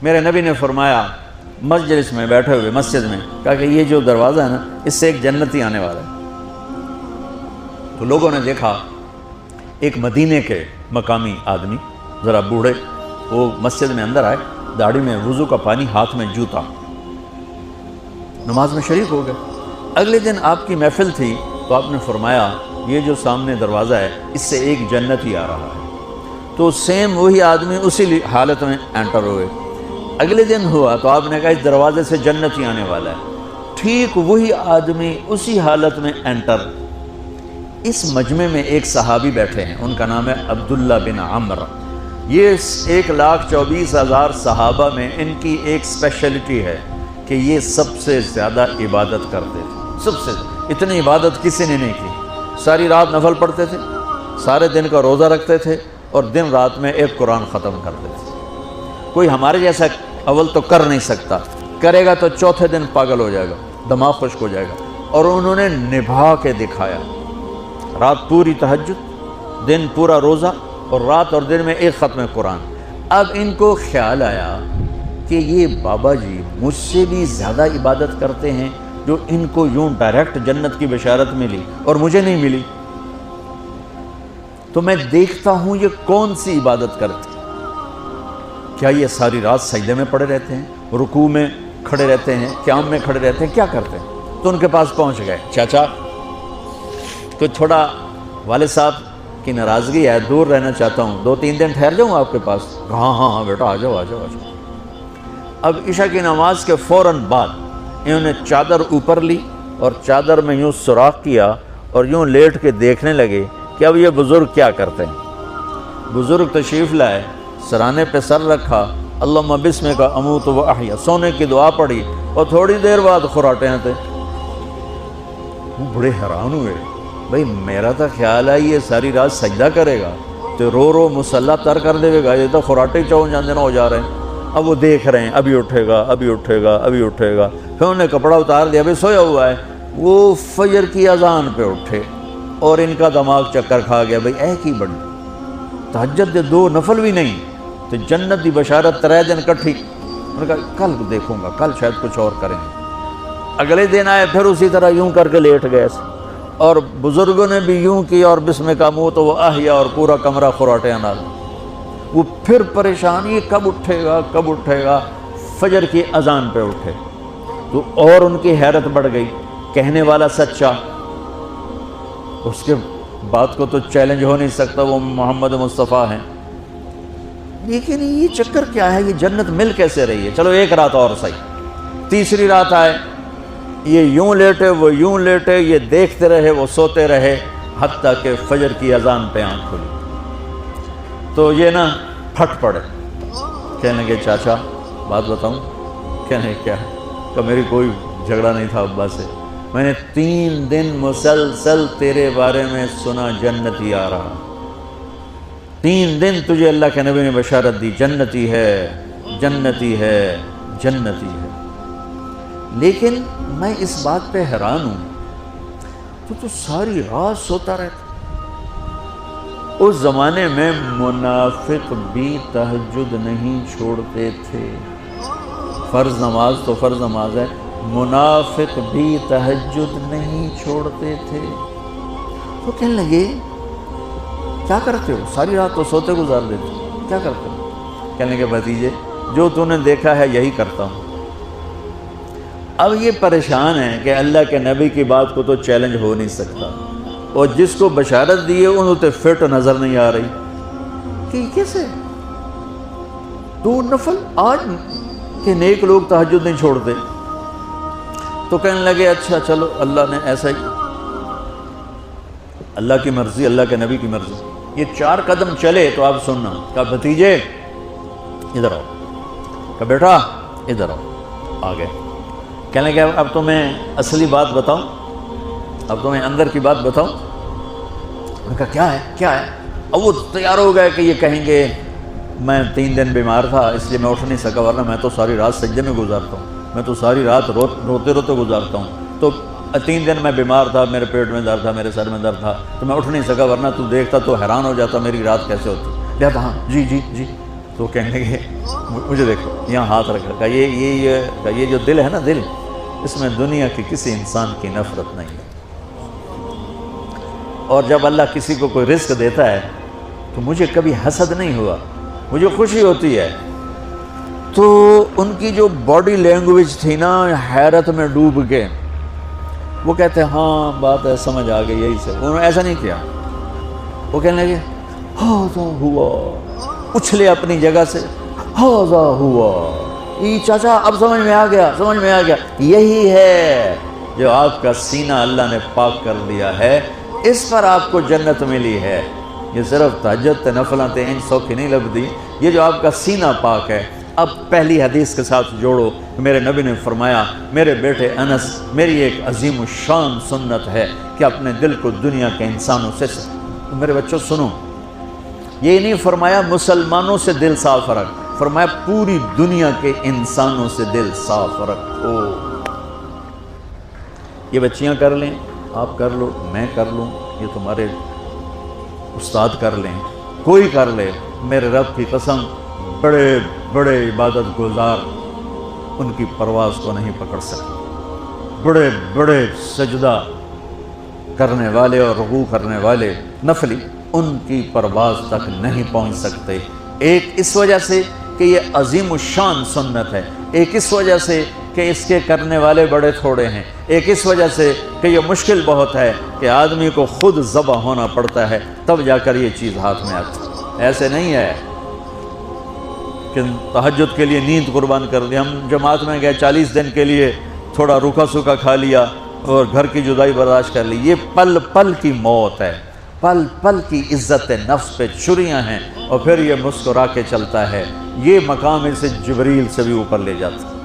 میرے نبی نے فرمایا مجلس میں بیٹھے ہوئے مسجد میں، کہا کہ یہ جو دروازہ ہے نا اس سے ایک جنتی آنے والا ہے۔ تو لوگوں نے دیکھا ایک مدینے کے مقامی آدمی ذرا بوڑھے، وہ مسجد میں اندر آئے، داڑھی میں وضو کا پانی، ہاتھ میں جوتا، نماز میں شریک ہو گئے۔ اگلے دن آپ کی محفل تھی تو آپ نے فرمایا یہ جو سامنے دروازہ ہے اس سے ایک جنتی آ رہا ہے۔ تو سیم وہی آدمی اسی حالت میں انٹر ہوئے۔ اگلے دن ہوا تو آپ نے کہا اس دروازے سے جنتی آنے والا ہے، ٹھیک وہی آدمی اسی حالت میں انٹر۔ اس مجمع میں ایک صحابی بیٹھے ہیں، ان کا نام ہے عبداللہ بن عمر۔ یہ 1,24,000 صحابہ میں ان کی ایک اسپیشلٹی ہے کہ یہ سب سے زیادہ عبادت کرتے تھے، سب سے اتنی عبادت کسی نے نہیں کی۔ ساری رات نفل پڑھتے تھے، سارے دن کا روزہ رکھتے تھے، اور دن رات میں ایک قرآن ختم کرتے تھے۔ کوئی ہمارے جیسا اول تو کر نہیں سکتا، کرے گا تو چوتھے دن پاگل ہو جائے گا، دماغ خشک ہو جائے گا، اور انہوں نے نبھا کے دکھایا۔ رات پوری تہجد، دن پورا روزہ، اور رات اور دن میں ایک ختم قرآن۔ اب ان کو خیال آیا کہ یہ بابا جی مجھ سے بھی زیادہ عبادت کرتے ہیں، جو ان کو یوں ڈائریکٹ جنت کی بشارت ملی اور مجھے نہیں ملی، تو میں دیکھتا ہوں یہ کون سی عبادت کرتے ہیں۔ کیا یہ ساری رات سجدے میں پڑے رہتے ہیں، رکوع میں کھڑے رہتے ہیں، قیام میں کھڑے رہتے ہیں، کیا کرتے ہیں؟ تو ان کے پاس پہنچ گئے، چاچا کوئی تھوڑا والد صاحب کی ناراضگی ہے، دور رہنا چاہتا ہوں، 2-3 دن ٹھہر جاؤں آپ کے پاس؟ ہاں ہاں ہاں بیٹا آ جاؤ آ جاؤ آ جاؤ۔ اب عشاء کی نماز کے فوراً بعد انہوں نے چادر اوپر لی اور چادر میں یوں سوراخ کیا اور یوں لیٹ کے دیکھنے لگے کہ اب یہ بزرگ کیا کرتے ہیں۔ بزرگ تشریف لائے، سرانے پہ سر رکھا، اللہم بسمک اموت و احیا، سونے کی دعا پڑھی، اور تھوڑی دیر بعد خراٹے آتے۔ وہ بڑے حیران ہوئے، بھئی میرا تو خیال ہے یہ ساری رات سجدہ کرے گا تو رو رو مصلی تر کر دے گا، یہ تو خراٹے چون جاندے نہ ہو جا رہے ہیں۔ اب وہ دیکھ رہے ہیں ابھی اٹھے گا ابھی اٹھے گا ابھی اٹھے گا، پھر انہوں نے کپڑا اتار دیا، ابھی سویا ہوا ہے۔ وہ فجر کی اذان پہ اٹھے اور ان کا دماغ چکر کھا گیا، بھئی اے کی بڑی تہجد دے 2 نفل بھی نہیں تو جنت دی بشارت 3 دن کٹھی۔ انہوں نے کہا کل دیکھوں گا، کل شاید کچھ اور کریں گے۔ اگلے دن آئے، پھر اسی طرح یوں کر کے لیٹ گئے، اور بزرگوں نے بھی یوں کیا، اور بسمک اموت و احیا، اور پورا کمرہ خراٹے نال۔ وہ پھر پریشان، یہ کب اٹھے گا کب اٹھے گا؟ فجر کی اذان پہ اٹھے تو اور ان کی حیرت بڑھ گئی، کہنے والا سچا، اس کے بات کو تو چیلنج ہو نہیں سکتا، وہ محمد مصطفیٰ ہیں، لیکن یہ چکر کیا ہے، یہ جنت مل کیسے رہی ہے؟ چلو ایک رات اور صحیح۔ تیسری رات آئے، یہ یوں لیٹے وہ یوں لیٹے، یہ دیکھتے رہے وہ سوتے رہے، حتیٰ کہ فجر کی اذان پہ آنکھ کھلی تو یہ نا پھٹ پڑے، کہنے لگے چاچا بات بتاؤں؟ کہنے کیا؟ کہ میری کوئی جھگڑا نہیں تھا ابا سے، میں نے 3 دن مسلسل تیرے بارے میں سنا جنتی آ رہا، 3 دن تجھے اللہ کے نبی نے بشارت دی جنتی ہے جنتی ہے جنتی ہے، لیکن میں اس بات پہ حیران ہوں تو ساری رات سوتا رہتا۔ اس زمانے میں منافق بھی تہجد نہیں چھوڑتے تھے، فرض نماز تو فرض نماز ہے، منافق بھی تہجد نہیں چھوڑتے تھے۔ تو کہنے لگے کیا کرتے ہو؟ ساری رات تو سوتے گزار دیتے، کیا کرتے ہو؟ کہنے لگے بھتیجے جو تو نے دیکھا ہے یہی کرتا ہوں۔ اب یہ پریشان ہے کہ اللہ کے نبی کی بات کو تو چیلنج ہو نہیں سکتا، اور جس کو بشارت دی ہے انہوں تے فٹ نظر نہیں آ رہی کہ کیسے 2 نفل آج کہ نیک لوگ تہجد نہیں چھوڑتے۔ تو کہنے لگے اچھا چلو اللہ نے ایسا ہی، اللہ کی مرضی، اللہ کے نبی کی مرضی۔ یہ 4 قدم چلے تو آپ سننا، کہا بھتیجے ادھر آؤ، کہا بیٹا ادھر آؤ، آ گئے۔ کہنے لگے اب تمہیں اصلی بات بتاؤں، اب تمہیں اندر کی بات بتاؤں؟ میں کہا کیا ہے کیا ہے؟ اب وہ تیار ہو گئے کہ یہ کہیں گے میں 3 دن بیمار تھا اس لیے میں اٹھ نہیں سکا، ورنہ میں تو ساری رات سجدے میں گزارتا ہوں، میں تو ساری رات روتے روتے گزارتا ہوں، تو 3 دن میں بیمار تھا، میرے پیٹ میں درد تھا، میرے سر میں درد تھا، تو میں اٹھ نہیں سکا، ورنہ تو دیکھتا تو حیران ہو جاتا میری رات کیسے ہوتی۔ کہتا ہاں جی جی جی، تو کہنے لگے مجھے دیکھو یہاں ہاتھ رکھ رکھا، یہ جو دل ہے نا، دل اس میں دنیا کی کسی انسان کی نفرت نہیں ہے، اور جب اللہ کسی کو کوئی رزق دیتا ہے تو مجھے کبھی حسد نہیں ہوا، مجھے خوشی ہوتی ہے۔ تو ان کی جو باڈی لینگویج تھی نا، حیرت میں ڈوب کے وہ کہتے ہیں ہاں بات ہے، سمجھ آ گئی، یہی سے۔ انہوں نے ایسا نہیں کیا، وہ کہنے لگے ہاذا ہوا، اچھلے اپنی جگہ سے، ہاذا ہوا، یہ چاچا اب سمجھ میں آ گیا، سمجھ میں آ گیا، یہی ہے جو آپ کا سینہ اللہ نے پاک کر دیا ہے، اس پر آپ کو جنت ملی ہے۔ یہ صرف تہجد نفلاں تے ان سوکھی نہیں لبدی، یہ جو آپ کا سینہ پاک ہے۔ اب پہلی حدیث کے ساتھ جوڑو، میرے نبی نے فرمایا، میرے بیٹے انس، میری ایک عظیم الشان سنت ہے کہ اپنے دل کو دنیا کے انسانوں سے میرے بچوں سنو، یہ نہیں فرمایا مسلمانوں سے دل صاف رکھ، فرمایا پوری دنیا کے انسانوں سے دل صاف رکھو۔ یہ بچیاں کر لیں، آپ کر لو، میں کر لوں، یہ تمہارے استاد کر لیں، کوئی کر لے، میرے رب کی قسم بڑے بڑے عبادت گزار ان کی پرواز کو نہیں پکڑ سکتے، بڑے بڑے سجدہ کرنے والے اور رکوع کرنے والے نفلی ان کی پرواز تک نہیں پہنچ سکتے۔ ایک اس وجہ سے کہ یہ عظیم الشان سنت ہے، ایک اس وجہ سے کہ اس کے کرنے والے بڑے تھوڑے ہیں، ایک اس وجہ سے کہ یہ مشکل بہت ہے کہ آدمی کو خود ذبح ہونا پڑتا ہے تب جا کر یہ چیز ہاتھ میں آتی۔ ایسے نہیں ہے کہ تہجد کے لیے نیند قربان کر دی، ہم جماعت میں گئے 40 دن کے لیے تھوڑا روکھا سوکھا کھا لیا اور گھر کی جدائی برداشت کر لی، یہ پل پل کی موت ہے، پل پل کی عزت نفس پہ چھریاں ہیں، اور پھر یہ مسکرا کے چلتا ہے، یہ مقام اسے جبریل سے بھی اوپر لے جاتا ہے۔